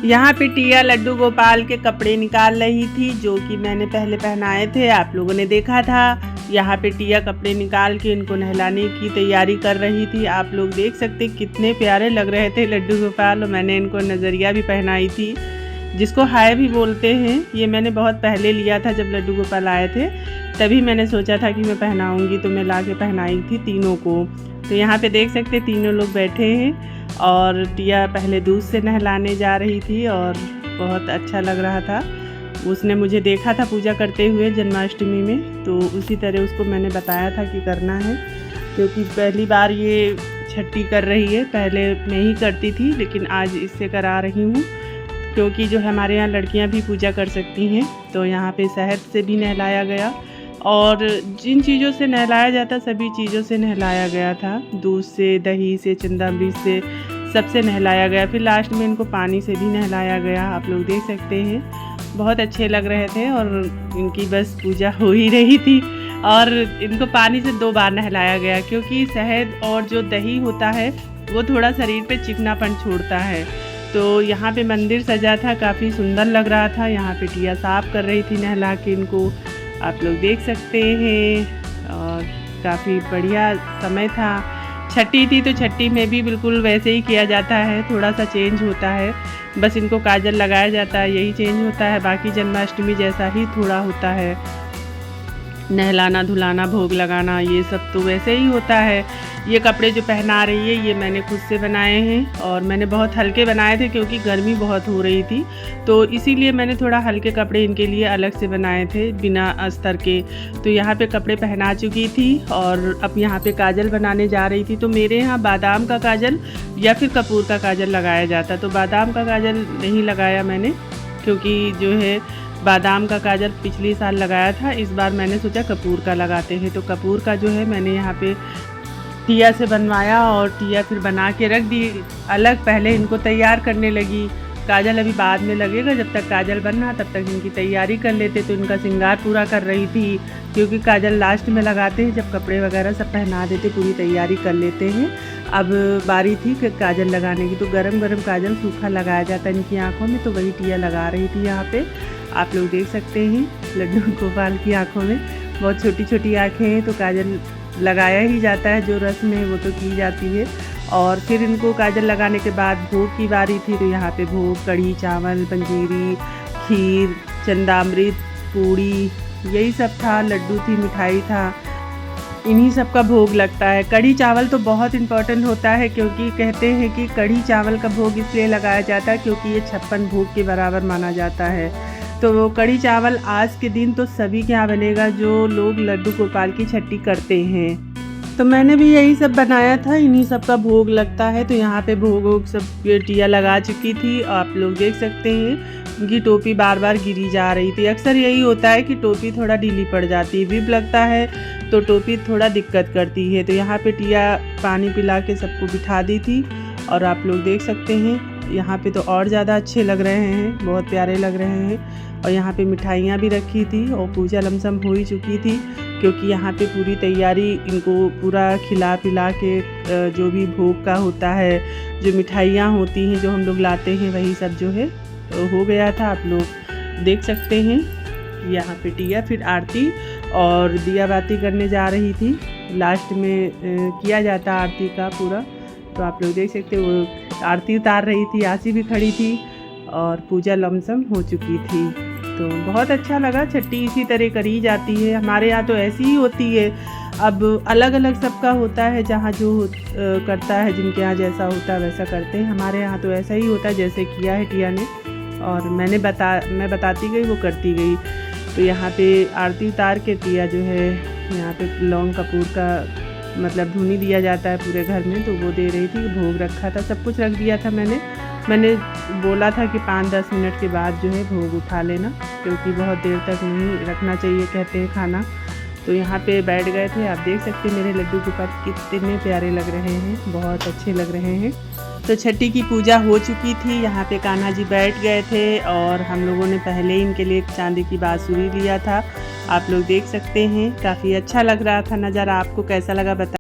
यहाँ पे टिया लड्डू गोपाल के कपड़े निकाल रही थी जो कि मैंने पहले पहनाए थे, आप लोगों ने देखा था। यहाँ पे टिया कपड़े निकाल के इनको नहलाने की तैयारी कर रही थी। आप लोग देख सकते कितने प्यारे लग रहे थे लड्डू गोपाल। और मैंने इनको नज़रिया भी पहनाई थी, जिसको हाय भी बोलते हैं। ये मैंने बहुत पहले लिया था, जब लड्डू गोपाल आए थे तभी मैंने सोचा था कि मैं पहनाऊँगी, तो मैं ला के पहनाई थी तीनों को। तो यहाँ पे देख सकते तीनों लोग बैठे हैं और टिया पहले दूध से नहलाने जा रही थी और बहुत अच्छा लग रहा था। उसने मुझे देखा था पूजा करते हुए जन्माष्टमी में, तो उसी तरह उसको मैंने बताया था कि करना है, क्योंकि पहली बार ये छठी कर रही है। पहले मैं ही करती थी, लेकिन आज इससे करा रही हूँ, क्योंकि जो हमारे यहाँ लड़कियाँ भी पूजा कर सकती हैं। तो यहाँ पे शहद से भी नहलाया गया और जिन चीज़ों से नहलाया जाता सभी चीज़ों से नहलाया गया था। दूध से, दही से, चंदामृत से, सबसे नहलाया गया। फिर लास्ट में इनको पानी से भी नहलाया गया। आप लोग देख सकते हैं बहुत अच्छे लग रहे थे और इनकी बस पूजा हो ही रही थी। और इनको पानी से 2 बार नहलाया गया, क्योंकि शहद और जो दही होता है वो थोड़ा शरीर पे चिकनापन छोड़ता है। तो यहाँ पे मंदिर सजा था, काफ़ी सुंदर लग रहा था। यहाँ पे टिया साफ़ कर रही थी नहला के इनको, आप लोग देख सकते हैं। और काफ़ी बढ़िया समय था। छठी थी तो छठी में भी बिल्कुल वैसे ही किया जाता है, थोड़ा सा चेंज होता है, बस इनको काजल लगाया जाता है, यही चेंज होता है। बाकी जन्माष्टमी जैसा ही थोड़ा होता है, नहलाना धुलाना भोग लगाना ये सब तो वैसे ही होता है। ये कपड़े जो पहना रही है ये मैंने खुद से बनाए हैं और मैंने बहुत हल्के बनाए थे, क्योंकि गर्मी बहुत हो रही थी, तो इसीलिए मैंने थोड़ा हल्के कपड़े इनके लिए अलग से बनाए थे बिना अस्तर के। तो यहाँ पे कपड़े पहना चुकी थी और अब यहाँ पे काजल बनाने जा रही थी। तो मेरे यहाँ बादाम का काजल या फिर कपूर का काजल लगाया जाता, तो बादाम का काजल नहीं लगाया मैंने, क्योंकि जो है बादाम का काजल पिछले साल लगाया था, इस बार मैंने सोचा कपूर का लगाते हैं। तो कपूर का जो है मैंने यहाँ पे टिया से बनवाया और टिया फिर बना के रख दी अलग। पहले इनको तैयार करने लगी, काजल अभी बाद में लगेगा, जब तक काजल बनना तब तक इनकी तैयारी कर लेते। तो इनका श्रृंगार पूरा कर रही थी, क्योंकि काजल लास्ट में लगाते हैं, जब कपड़े वगैरह सब पहना देते पूरी तैयारी कर लेते हैं। अब बारी थी कि काजल लगाने की, तो गरम गरम काजल सूखा लगाया जाता है इनकी आँखों में, तो वही टिया लगा रही थी। यहाँ पे आप लोग देख सकते हैं लड्डू गोपाल की आँखों में बहुत छोटी छोटी आँखें हैं, तो काजल लगाया ही जाता है, जो रस्म है वो तो की जाती है। और फिर इनको काजल लगाने के बाद भोग की बारी थी, तो यहाँ पे भोग कढ़ी चावल, पंजीरी, खीर, चंदामृत, पूड़ी यही सब था, लड्डू थी, मिठाई था, इन्हीं सब का भोग लगता है। कढ़ी चावल तो बहुत इम्पोर्टेंट होता है, क्योंकि कहते हैं कि कढ़ी चावल का भोग इसलिए लगाया जाता है क्योंकि ये 56 भोग के बराबर माना जाता है। तो कढ़ी चावल आज के दिन तो सभी के यहाँ बनेगा जो लोग लड्डू गोपाल की छठी करते हैं। तो मैंने भी यही सब बनाया था, इन्हीं सब का भोग लगता है। तो यहाँ पे भोग सब टिया लगा चुकी थी, आप लोग देख सकते हैं उनकी टोपी बार बार गिरी जा रही थी। अक्सर यही होता है कि टोपी थोड़ा ढीली पड़ जाती है, विप लगता है तो टोपी थोड़ा दिक्कत करती है। तो यहाँ पे टिया पानी पिला के सबको बिठा दी थी और आप लोग देख सकते हैं यहाँ पे तो और ज़्यादा अच्छे लग रहे हैं, बहुत प्यारे लग रहे हैं। और यहाँ पे मिठाइयाँ भी रखी थी और पूजा लमसम हो ही चुकी थी, क्योंकि यहाँ पे पूरी तैयारी इनको पूरा खिला पिला के जो भी भोग का होता है, जो मिठाइयाँ होती हैं जो हम लोग लाते हैं, वही सब जो है हो गया था। आप लोग देख सकते हैं यहाँ पे टिया फिर आरती और दिया बाती करने जा रही थी। लास्ट में किया जाता आरती का पूरा, तो आप लोग देख सकते वो आरती उतार रही थी, आसी भी खड़ी थी और पूजा लमसम हो चुकी थी। तो बहुत अच्छा लगा। छठी इसी तरह करी जाती है, हमारे यहाँ तो ऐसी ही होती है। अब अलग अलग सबका होता है, जहाँ जो करता है, जिनके यहाँ जैसा होता है वैसा करते हैं। हमारे यहाँ तो ऐसा ही होता है जैसे किया है टिया ने, और मैं बताती गई वो करती गई। तो यहाँ पे आरती उतार के टिया जो है यहाँ पे लौंग कपूर का मतलब धुनी दिया जाता है पूरे घर में, तो वो दे रही थी। भोग रखा था, सब कुछ रख दिया था मैंने बोला था कि 5-10 मिनट के बाद जो है भोग उठा लेना, क्योंकि बहुत देर तक नहीं रखना चाहिए कहते हैं खाना। तो यहाँ पे बैठ गए थे, आप देख सकते हैं मेरे लड्डू गोपाल कितने प्यारे लग रहे हैं, बहुत अच्छे लग रहे हैं। तो छठी की पूजा हो चुकी थी, यहाँ पे कान्हा जी बैठ गए थे और हम लोगों ने पहले ही इनके लिए चांदी की बांसुरी लिया था। आप लोग देख सकते हैं काफ़ी अच्छा लग रहा था नज़ारा। आपको कैसा लगा बता।